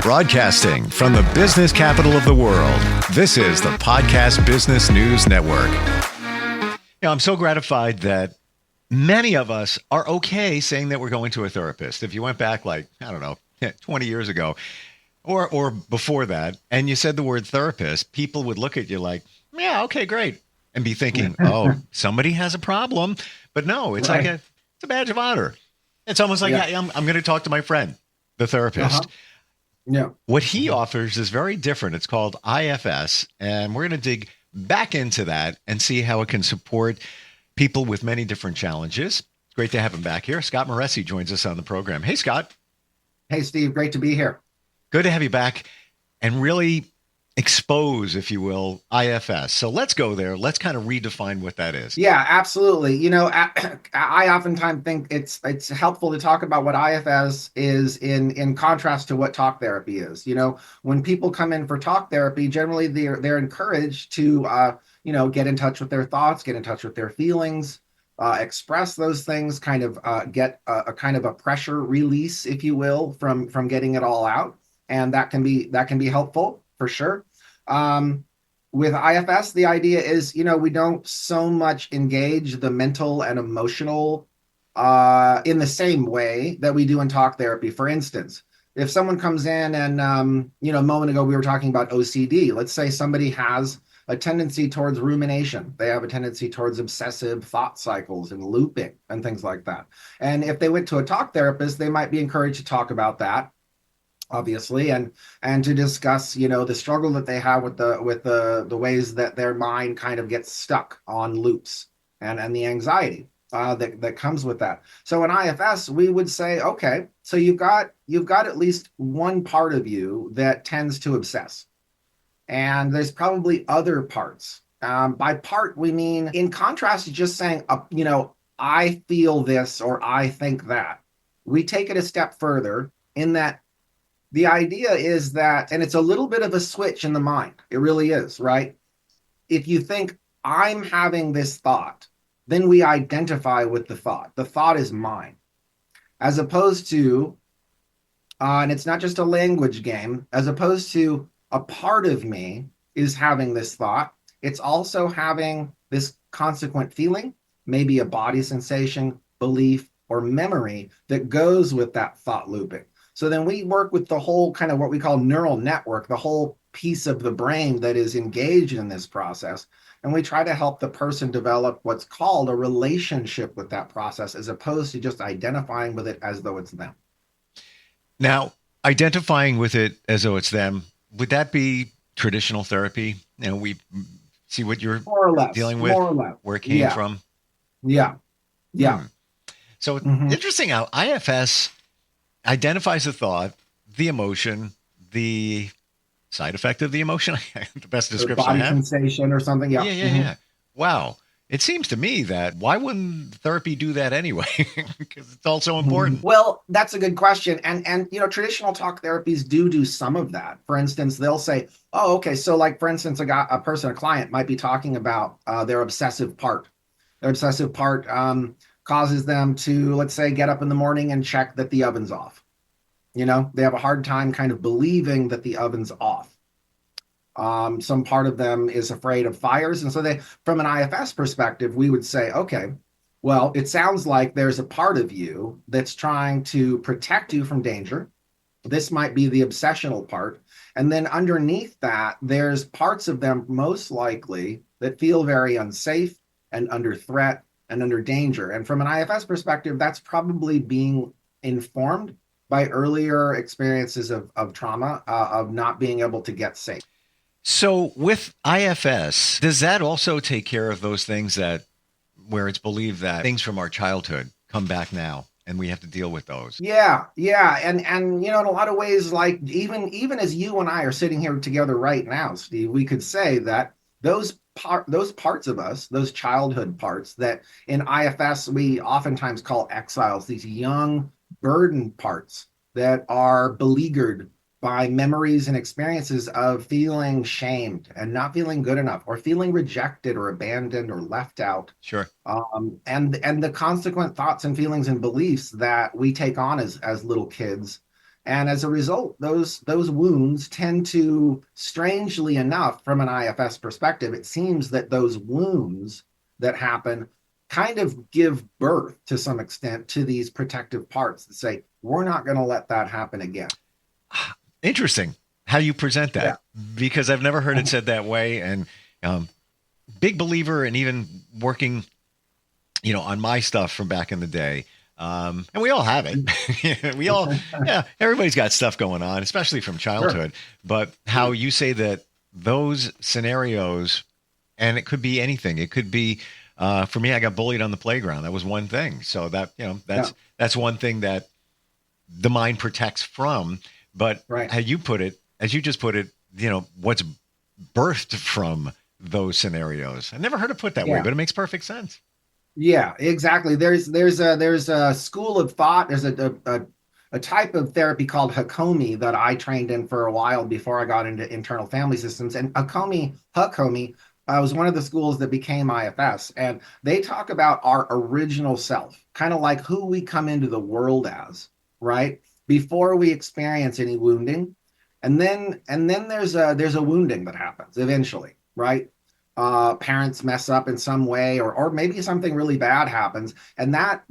Broadcasting from the business capital of the world, this is the Podcast Business News Network. I'm so gratified that many of us are okay saying that we're going to a therapist. If you went back 20 years ago or before that, and you said the word therapist, people would look at you like, yeah, okay, great. And be thinking, oh, somebody has a problem. But no, it's right. it's a badge of honor. It's almost like, I'm going to talk to my friend, the therapist. Yeah. What he offers is very different. It's called IFS, and we're going to dig back into that and see how it can support people with many different challenges. It's great to have him back here. Scott Moresi joins us on the program. Hey, Scott. Hey, Steve. Great to be here. Good to have you back and really expose, if you will, IFS. So let's go there. Let's kind of redefine what that is. Yeah, absolutely. I oftentimes think it's helpful to talk about what IFS is in contrast to what talk therapy is. When people come in for talk therapy, generally they're encouraged to get in touch with their thoughts, get in touch with their feelings, express those things, kind of get a kind of a pressure release, if you will, from getting it all out, and that can be helpful for sure. With IFS, the idea is, we don't so much engage the mental and emotional in the same way that we do in talk therapy. For instance, if someone comes in and, a moment ago we were talking about OCD. Let's say somebody has a tendency towards rumination. They have a tendency towards obsessive thought cycles and looping and things like that. And if they went to a talk therapist, they might be encouraged to talk about that, obviously, and to discuss, the struggle that they have with the ways that their mind kind of gets stuck on loops and the anxiety that comes with that. So in IFS, we would say, okay, so you've got at least one part of you that tends to obsess, and there's probably other parts. By part, we mean, in contrast to just saying, I feel this or I think that. We take it a step further in that the idea is that, and it's a little bit of a switch in the mind. It really is, right? If you think I'm having this thought, then we identify with the thought. The thought is mine. As opposed to, and it's not just a language game, as opposed to a part of me is having this thought, it's also having this consequent feeling, maybe a body sensation, belief, or memory that goes with that thought looping. So then we work with the whole kind of what we call neural network, the whole piece of the brain that is engaged in this process. And we try to help the person develop what's called a relationship with that process, as opposed to just identifying with it as though it's them. Now, identifying with it as though it's them, would that be traditional therapy? We see what you're more or less, dealing with, more or less. Where it came from? Yeah. So interesting how IFS identifies the thought, the emotion, the side effect of the emotion, the best description I have. Body sensation or something, yeah. Yeah. Wow. It seems to me that why wouldn't therapy do that anyway? Because it's all so important. Well, that's a good question. And traditional talk therapies do some of that. For instance, they'll say, oh, okay, so like, for instance, a client might be talking about their obsessive part. Their obsessive part causes them to, let's say, get up in the morning and check that the oven's off. They have a hard time kind of believing that the oven's off. Some part of them is afraid of fires. And so from an IFS perspective, we would say, okay, well, it sounds like there's a part of you that's trying to protect you from danger. This might be the obsessional part. And then underneath that, there's parts of them most likely that feel very unsafe and under threat and under danger. And from an IFS perspective, that's probably being informed by earlier experiences of trauma, of not being able to get safe. So with IFS, does that also take care of those things where it's believed that things from our childhood come back now and we have to deal with those? Yeah. And in a lot of ways, like even as you and I are sitting here together right now, Steve, we could say that those parts of us, those childhood parts that in IFS we oftentimes call exiles, these young burdened parts that are beleaguered by memories and experiences of feeling shamed and not feeling good enough, or feeling rejected or abandoned or left out. Sure. And the consequent thoughts and feelings and beliefs that we take on as little kids And as a result, those wounds tend to, strangely enough, from an IFS perspective, it seems that those wounds that happen kind of give birth to some extent to these protective parts that say, we're not going to let that happen again. Interesting how you present Yeah. that, because I've never heard it said that way. And um, big believer, and even working, on my stuff from back in the day. And we all have it. We all, yeah, everybody's got stuff going on, especially from Sure. childhood. But how you say that those scenarios, and it could be anything. It could be, for me, I got bullied on the playground. That was one thing. So that, Yeah. that's one thing that the mind protects from. But Right. how you put it, as you just put it, what's birthed from those scenarios. I never heard it put that way, Yeah. but it makes perfect sense. Yeah, exactly. There's a school of thought. There's a type of therapy called Hakomi that I trained in for a while before I got into internal family systems. And Hakomi was one of the schools that became IFS. And they talk about our original self, kind of like who we come into the world as, right? Before we experience any wounding. And then there's a wounding that happens eventually, right? Parents mess up in some way, or maybe something really bad happens, and that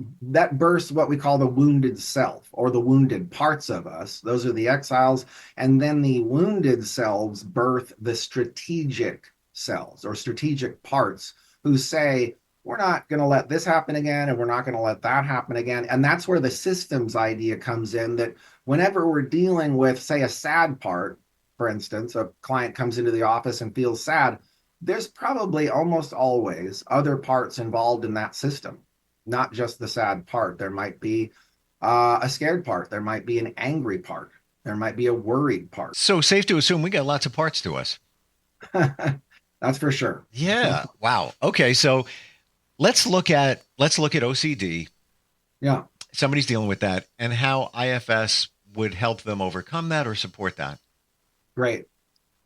bursts what we call the wounded self, or the wounded parts of us. Those are the exiles. And then the wounded selves birth the strategic cells, or strategic parts, who say, we're not going to let this happen again, and we're not going to let that happen again. And that's where the systems idea comes in, that whenever we're dealing with, say, a sad part, for instance, a client comes into the office and feels sad, there's probably almost always other parts involved in that system, not just the sad part. There might be a scared part. There might be an angry part. There might be a worried part. So safe to assume we got lots of parts to us. That's for sure. Yeah. Wow. Okay. So let's look at OCD. Yeah, Somebody's dealing with that, and how IFS would help them overcome that or support that. great.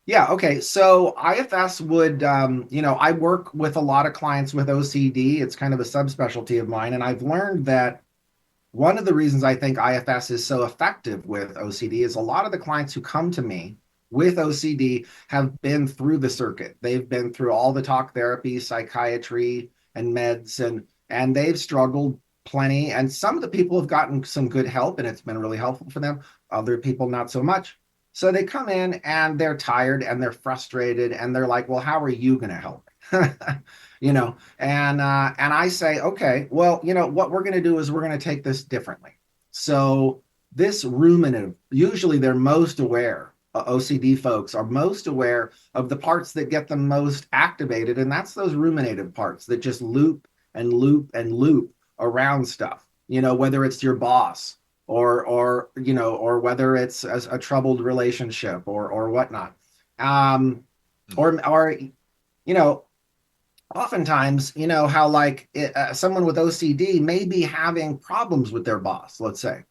Yeah, okay. So IFS would, I work with a lot of clients with OCD. It's kind of a subspecialty of mine. And I've learned that one of the reasons I think IFS is so effective with OCD is a lot of the clients who come to me with OCD have been through the circuit. They've been through all the talk therapy, psychiatry, and meds, and they've struggled plenty. And some of the people have gotten some good help, and it's been really helpful for them. Other people, not so much. So they come in and they're tired and they're frustrated and they're like, well, how are you going to help me? And I say, okay, well, what we're going to do is we're going to take this differently. So this ruminative, usually they're most aware, OCD folks are most aware of the parts that get them most activated. And that's those ruminative parts that just loop and loop and loop around stuff, whether it's your boss, or whether it's a troubled relationship, or whatnot. Or you know oftentimes, how, like, someone with OCD may be having problems with their boss, let's say,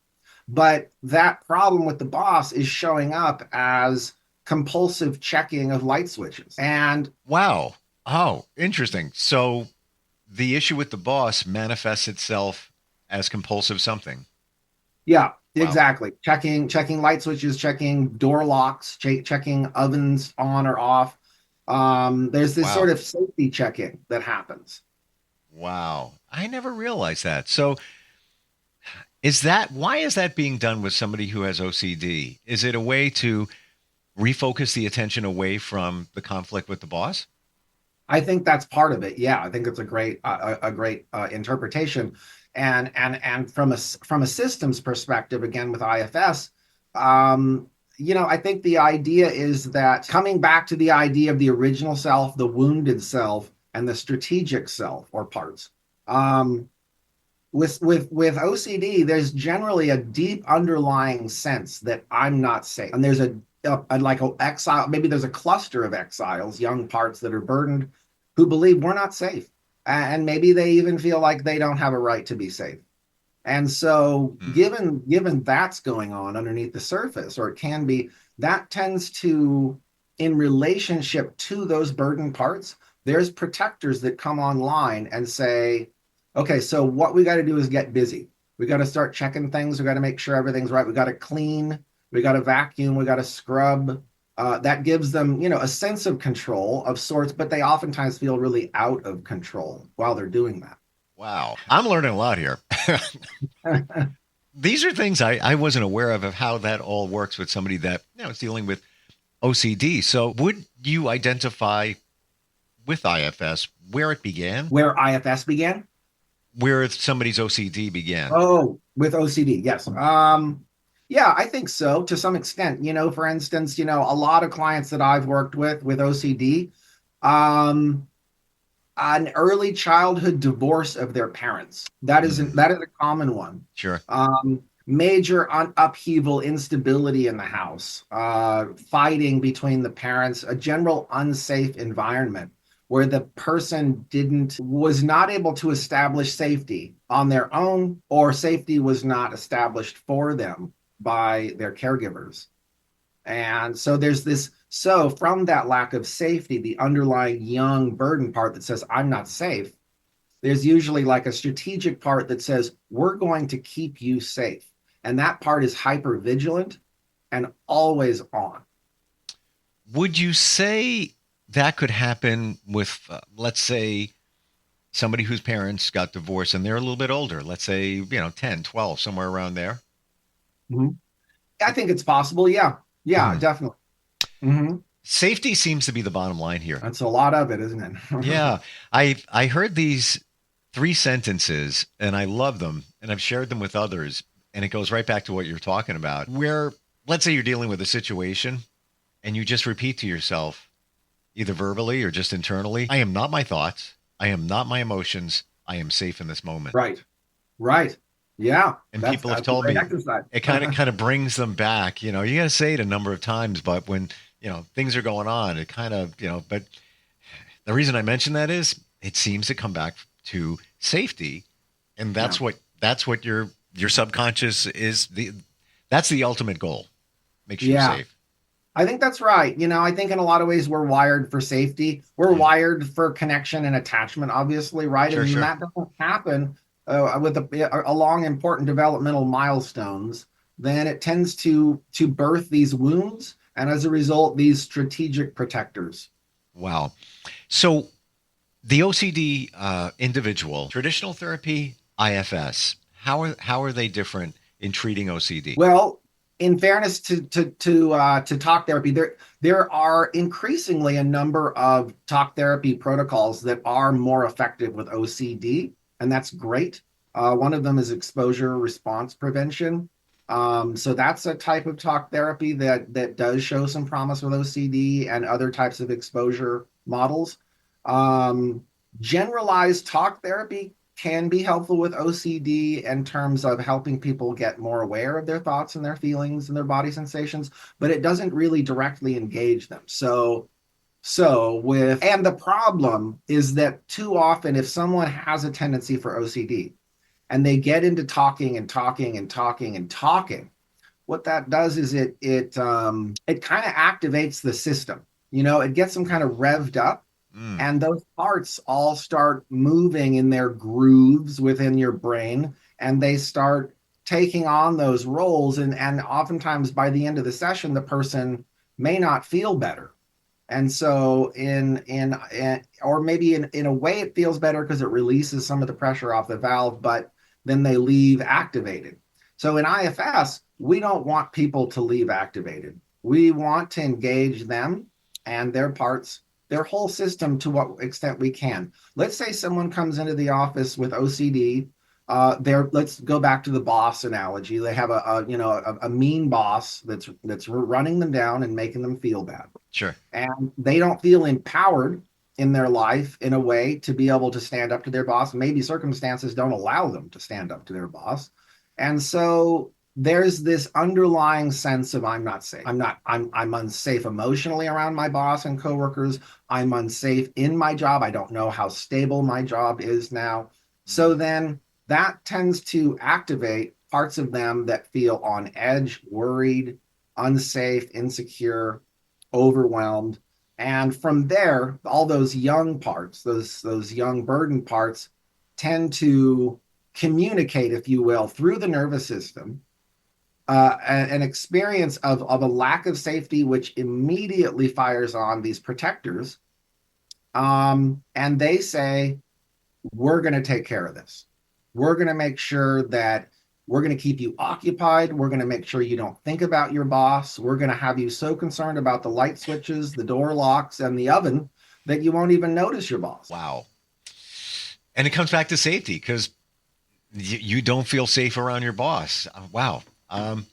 but that problem with the boss is showing up as compulsive checking of light switches. And Wow. Oh, interesting. So the issue with the boss manifests itself as compulsive something. yeah, Wow. exactly. Checking light switches, checking door locks, checking ovens on or off. There's this sort Wow. of safety checking that happens. Wow. I never realized that. So why is that being done with somebody who has OCD? Is it a way to refocus the attention away from the conflict with the boss? I think that's part of it. Yeah, I think it's a great interpretation. And from a systems perspective, again with IFS, I think the idea is that coming back to the idea of the original self, the wounded self, and the strategic self, or parts. Um, with OCD, there's generally a deep underlying sense that I'm not safe, and there's like a exile. Maybe there's a cluster of exiles, young parts that are burdened, who believe we're not safe, and maybe they even feel like they don't have a right to be safe. And so, Hmm. given that's going on underneath the surface, or it can be, that tends to, in relationship to those burdened parts, there's protectors that come online and say, okay, so what we got to do is get busy. We got to start checking things. We got to make sure everything's right. We got to clean. we got to vacuum, we got to scrub. That gives them, a sense of control of sorts, but they oftentimes feel really out of control while they're doing Wow. I'm learning a lot here. that. These are things I wasn't aware of how that all works with somebody that is dealing with OCD. So would you identify with IFS where it began, Where IFS began? where somebody's OCD began? Oh, with OCD, yes. Yeah, I think so to some extent. For instance, a lot of clients that I've worked with OCD, um, an early childhood divorce of their parents. That is a common one. Sure. Major upheaval, instability in the house, fighting between the parents, a general unsafe environment where the person was not able to establish safety on their own, or safety was not established for them by their caregivers. And so there's this, so from that lack of safety, the underlying young burden part that says, I'm not safe, there's usually like a strategic part that says, we're going to keep you safe. And that part is hyper vigilant and always on. Would you say that could happen with, let's say, somebody whose parents got divorced and they're a little bit older, let's say, 10, 12, somewhere around there? Mm-hmm. I think it's possible. Yeah. Yeah, definitely. Mm-hmm. Safety seems to be the bottom line here. That's a lot of it, isn't it? Yeah. I heard these 3 sentences and I love them and I've shared them with others. And it goes right back to what you're talking about, where let's say you're dealing with a situation and you just repeat to yourself, either verbally or just internally, I am not my thoughts. I am not my emotions. I am safe in this moment. Right. Right. Yeah. And people have told me exercise. it kind of brings them back. You got to say it a number of times, but when, things are going on, it kind of, but the reason I mention that is it seems to come back to safety. And that's what your subconscious that's the ultimate goal. Makes you safe. I think that's right. I think in a lot of ways we're wired for safety. We're wired for connection and attachment, obviously, right? Sure, and sure. that doesn't happen with along important developmental milestones. Then it tends to birth these wounds, and as a result, these strategic protectors. Wow. So the OCD individual, traditional therapy, IFS, how are they different in treating OCD? Well, in fairness to talk therapy, there are increasingly a number of talk therapy protocols that are more effective with OCD, and that's great. One of them is exposure response prevention. So that's a type of talk therapy that does show some promise with OCD and other types of exposure models. Generalized talk therapy can be helpful with OCD in terms of helping people get more aware of their thoughts and their feelings and their body sensations, but it doesn't really directly engage them. And the problem is that too often, if someone has a tendency for OCD and they get into talking and talking and talking and talking, what that does is it kind of activates the system. It gets them kind of revved up. And those parts all start moving in their grooves within your brain, and they start taking on those roles. And oftentimes by the end of the session, the person may not feel better. And so or maybe in a way it feels better because it releases some of the pressure off the valve, but then they leave activated. So in IFS, we don't want people to leave activated. We want to engage them and their parts, their whole system to what extent we can. Let's say someone comes into the office with OCD. Let's go back to the boss analogy. They have a mean boss that's running them down and making them feel bad. Sure. And they don't feel empowered in their life in a way to be able to stand up to their boss. Maybe circumstances don't allow them to stand up to their boss. And so there's this underlying sense of I'm not safe. I'm unsafe emotionally around my boss and coworkers. I'm unsafe in my job. I don't know how stable my job is now. So then that tends to activate parts of them that feel on edge, worried, unsafe, insecure, overwhelmed. And from there, all those young parts, those young burden parts tend to communicate, if you will, through the nervous system an experience of a lack of safety, which immediately fires on these protectors. And they say, we're going to take care of this. We're going to make sure that we're going to keep you occupied. We're going to make sure you don't think about your boss. We're going to have you so concerned about the light switches, the door locks, and the oven that you won't even notice your boss. Wow. And it comes back to safety because you don't feel safe around your boss. Wow.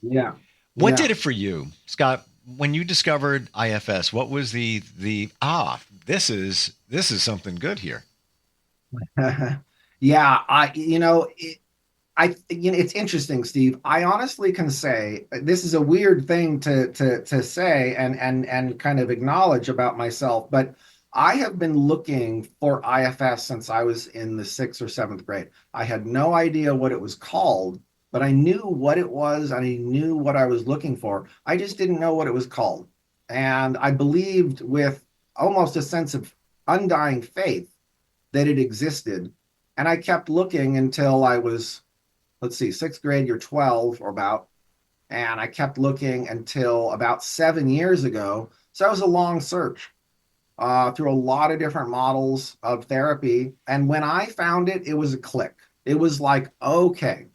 Yeah. What did it for you, Scott? When you discovered IFS, what was the this is something good here? Yeah, it's interesting, Steve. I honestly can say this is a weird thing to say and kind of acknowledge about myself, but I have been looking for IFS since I was in the 6th or 7th grade. I had no idea what it was called, but I knew what it was and I knew what I was looking for. I just didn't know what it was called. And I believed with almost a sense of undying faith that it existed. And I kept looking until I was, let's see, 6th grade, you're 12 or about. And I kept looking until about 7 years ago. So it was a long search through a lot of different models of therapy. And when I found it, it was a click. It was like, okay,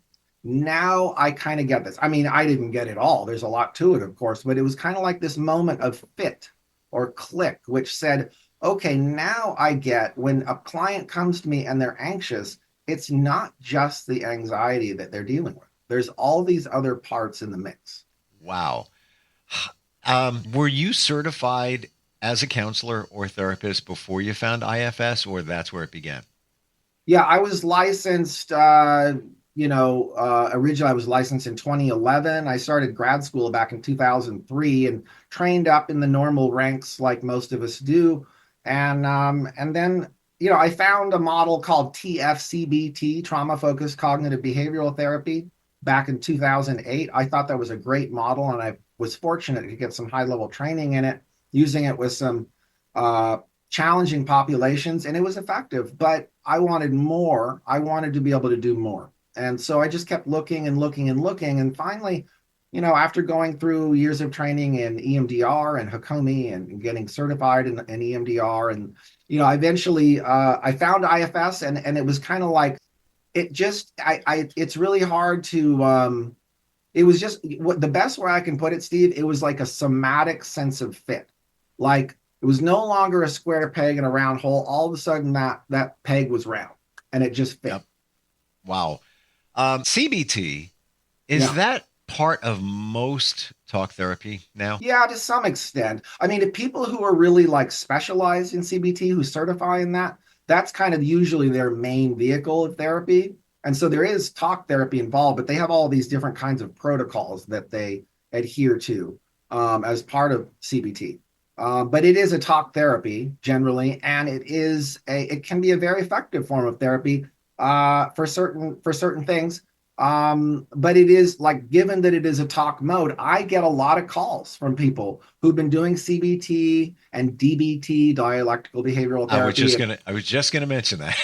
now I kind of get this. I mean, I didn't get it all. There's a lot to it, of course, but it was kind of like this moment of fit or click, which said, okay, now I get when a client comes to me and they're anxious, it's not just the anxiety that they're dealing with. There's all these other parts in the mix. Wow. Were you certified as a counselor or therapist before you found IFS, or that's where it began? Yeah, I was licensed, originally I was licensed in 2011. I started grad school back in 2003 and trained up in the normal ranks like most of us do. And then, I found a model called TFCBT, Trauma Focused Cognitive Behavioral Therapy, back in 2008. I thought that was a great model, and I was fortunate to get some high-level training in it, using it with some challenging populations, and it was effective. But I wanted more. I wanted to be able to do more. And so I just kept looking and looking and looking. And finally, after going through years of training in EMDR and Hakomi and getting certified in EMDR, and eventually I found IFS, and it was kind of like it's really hard to it was just what the best way I can put it, Steve. It was like a somatic sense of fit, like it was no longer a square peg in a round hole. All of a sudden, that peg was round, and it just fit. Yep. Wow. CBT, is Yeah. that part of most talk therapy now? Yeah, to some extent. I mean, if people who are really like specialized in CBT, who certify in that, that's kind of usually their main vehicle of therapy. And so there is talk therapy involved, but they have all these different kinds of protocols that they adhere to as part of CBT. But it is a talk therapy generally, and it can be a very effective form of therapy for certain things. But it is like, given that it is a talk mode, I get a lot of calls from people who've been doing CBT and DBT, dialectical behavioral therapy. I was just gonna mention that.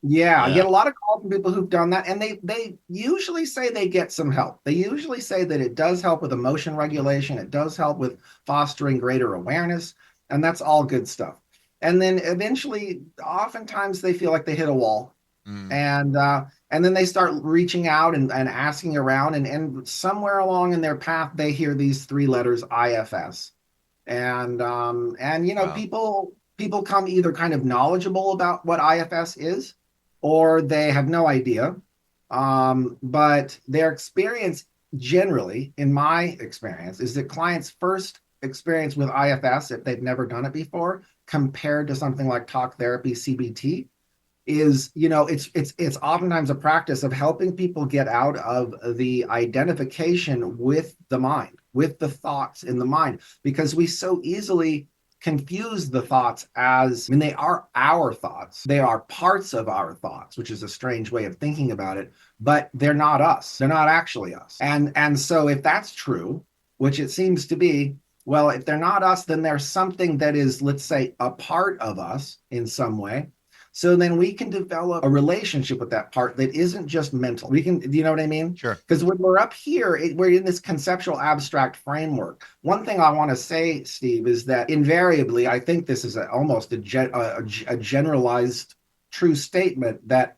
Yeah, I Yeah. get a lot of calls from people who've done that, and they usually say they get some help. They usually say that it does help with emotion regulation, it does help with fostering greater awareness, and that's all good stuff. And then eventually, oftentimes they feel like they hit a wall, Mm. and then they start reaching out and asking around, and somewhere along in their path they hear these three letters IFS, and Wow. people come either kind of knowledgeable about what IFS is, or they have no idea. But their experience, generally, in my experience, is that clients' first experience with IFS, if they've never done it before, compared to something like talk therapy, CBT, is it's oftentimes a practice of helping people get out of the identification with the mind, with the thoughts in the mind, because we so easily confuse the thoughts as, I mean, they are our thoughts. They are parts of our thoughts, which is a strange way of thinking about it, but they're not us. They're not actually us. And so if that's true, which it seems to be, well, if they're not us, then there's something that is, let's say, a part of us in some way So then we can develop a relationship with that part that isn't just mental. Do you know what I mean? Sure. Because when we're up here, we're in this conceptual abstract framework. One thing I want to say, Steve, is that invariably, I think this is almost a generalized true statement, that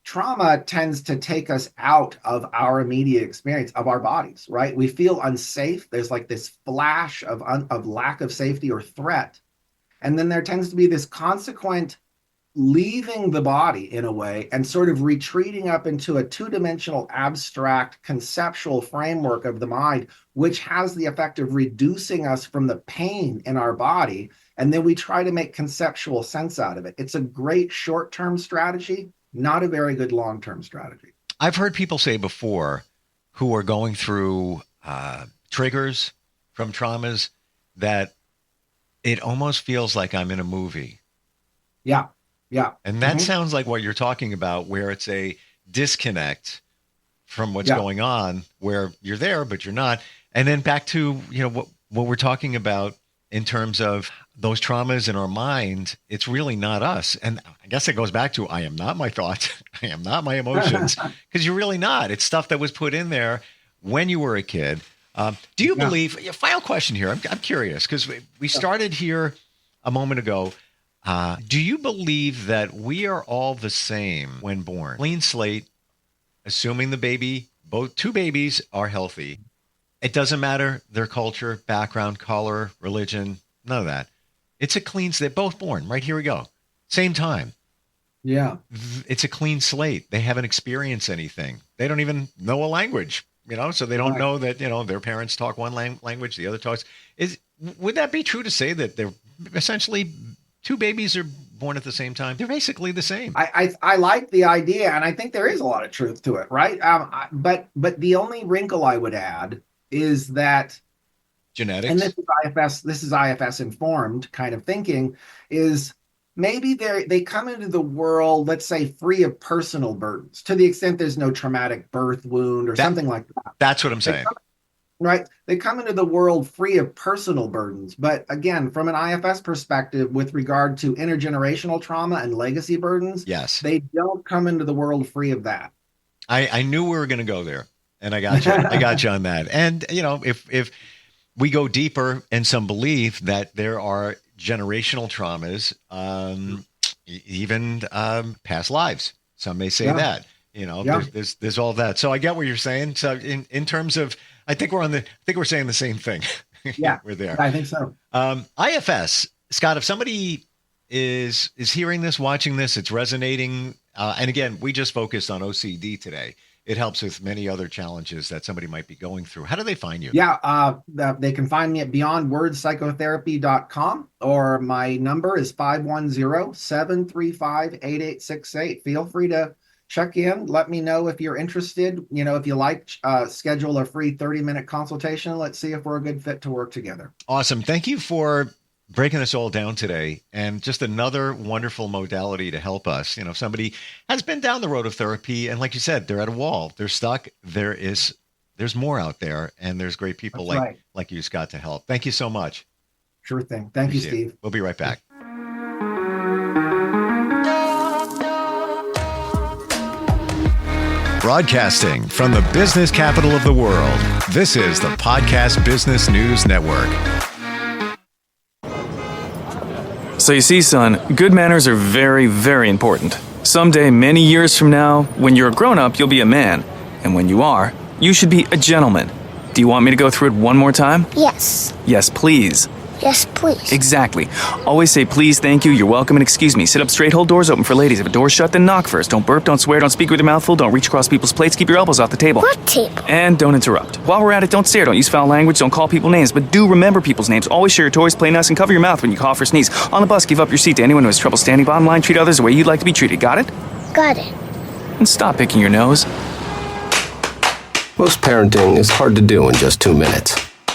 trauma tends to take us out of our immediate experience of our bodies, right? We feel unsafe. There's like this flash of lack of safety or threat. And then there tends to be this consequent leaving the body in a way and sort of retreating up into a two-dimensional abstract conceptual framework of the mind, which has the effect of reducing us from the pain in our body. And then we try to make conceptual sense out of it. It's a great short-term strategy, not a very good long-term strategy. I've heard people say before who are going through triggers from traumas that it almost feels like I'm in a movie. Yeah. Yeah. And that sounds like what you're talking about, where it's a disconnect from what's going on, where you're there, but you're not. And then back to, what we're talking about in terms of those traumas in our mind, it's really not us. And I guess it goes back to, I am not my thoughts. I am not my emotions, because you're really not. It's stuff that was put in there when you were a kid. Do you believe, final question here, I'm curious, because we started here a moment ago. Do you believe that we are all the same when born? Clean slate, assuming two babies are healthy. It doesn't matter their culture, background, color, religion, none of that. It's a clean slate. They're both born. Right, here we go. Same time. Yeah. It's a clean slate. They haven't experienced anything. They don't even know a language, so they don't know that, their parents talk one language, the other talks. Would that be true to say that they're essentially two babies are born at the same time? They're basically the same. I like the idea, and I think there is a lot of truth to it, right? But the only wrinkle I would add is that genetics, and this is IFS informed kind of thinking, is maybe they come into the world, let's say, free of personal burdens, to the extent there's no traumatic birth wound or something like that. That's what I'm saying. Right. They come into the world free of personal burdens. But again, from an IFS perspective, with regard to intergenerational trauma and legacy burdens, yes, they don't come into the world free of that. I knew we were going to go there, and I got you. I got you on that. And, if we go deeper in some belief that there are generational traumas, even past lives, some may say that, there's all that. So I get what you're saying. So in terms of, I think we're saying the same thing. Yeah, we're there. I think so. IFS, Scott, if somebody is hearing this, watching this, it's resonating. And again, we just focused on OCD today. It helps with many other challenges that somebody might be going through. How do they find you? Yeah, they can find me at beyondwordspsychotherapy.com, or my number is 510-735-8868. Feel free to check in. Let me know if you're interested. If you like, schedule a free 30-minute consultation. Let's see if we're a good fit to work together. Awesome. Thank you for breaking this all down today, and just another wonderful modality to help us. If somebody has been down the road of therapy, and like you said, they're at a wall, they're stuck, there's more out there, and there's great people like you, Scott, to help. Thank you so much. Sure thing. Thank you, Steve. We'll be right back. Broadcasting from the business capital of the world, this is the Podcast Business News Network. So you see, son, good manners are very, very important. Someday, many years from now, when you're a grown-up, you'll be a man. And when you are, you should be a gentleman. Do you want me to go through it one more time? Yes. Yes, please. Yes, please. Exactly. Always say please, thank you, you're welcome, and excuse me. Sit up straight, hold doors open for ladies. If a door's shut, then knock first. Don't burp, don't swear, don't speak with your mouth full, don't reach across people's plates, keep your elbows off the table. What table? And don't interrupt. While we're at it, don't stare, don't use foul language, don't call people names, but do remember people's names. Always share your toys, play nice, and cover your mouth when you cough or sneeze. On the bus, give up your seat to anyone who has trouble standing. Bottom line, treat others the way you'd like to be treated. Got it? Got it. And stop picking your nose. Most parenting is hard to do in just 2 minutes.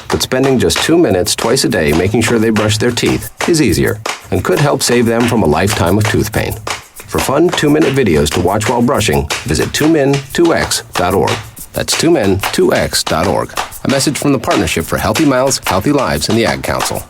But spending just 2 minutes twice a day making sure they brush their teeth is easier and could help save them from a lifetime of tooth pain. For fun 2-minute videos to watch while brushing, visit 2min2x.org. That's 2min2x.org. A message from the Partnership for Healthy Mouths, Healthy Lives, and the Ad Council.